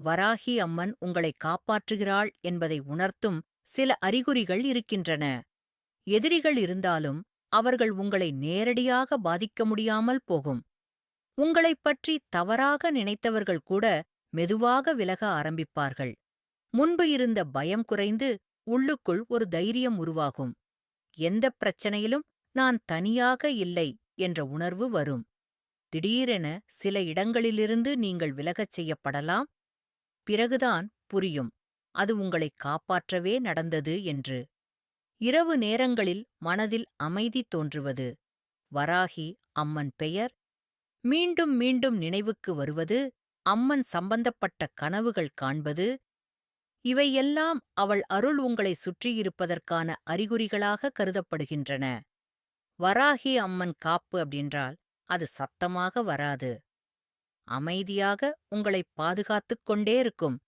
வராகி அம்மன் உங்களை காப்பாற்றுகிறாள் என்பதை உணர்த்தும் சில அறிகுறிகள் இருக்கின்றன. எதிரிகள் இருந்தாலும் அவர்கள் உங்களை நேரடியாக பாதிக்க முடியாமல் போகும். உங்களைப் பற்றி தவறாக நினைத்தவர்கள் கூட மெதுவாக விலக ஆரம்பிப்பார்கள். முன்பு இருந்த பயம் குறைந்து உள்ளுக்குள் ஒரு தைரியம் உருவாகும். எந்தப் பிரச்சனையிலும் நான் தனியாக இல்லை என்ற உணர்வு வரும். திடீரென சில இடங்களிலிருந்து நீங்கள் விலகச் செய்யப்படலாம். பிறகுதான் புரியும், அது உங்களைக் காப்பாற்றவே நடந்தது என்று. இரவு நேரங்களில் மனதில் அமைதி தோன்றுவது, வராகி அம்மன் பெயர் மீண்டும் மீண்டும் நினைவுக்கு வருவது, அம்மன் சம்பந்தப்பட்ட கனவுகள் காண்பது, இவையெல்லாம் அவள் அருள் உங்களை சுற்றியிருப்பதற்கான அறிகுறிகளாக கருதப்படுகின்றன. வராகி அம்மன் காப்பு அப்படின்றால் அது சத்தமாக வராது. அமைதியாக உங்களைப் பாதுகாத்துக் கொண்டே இருக்கும்.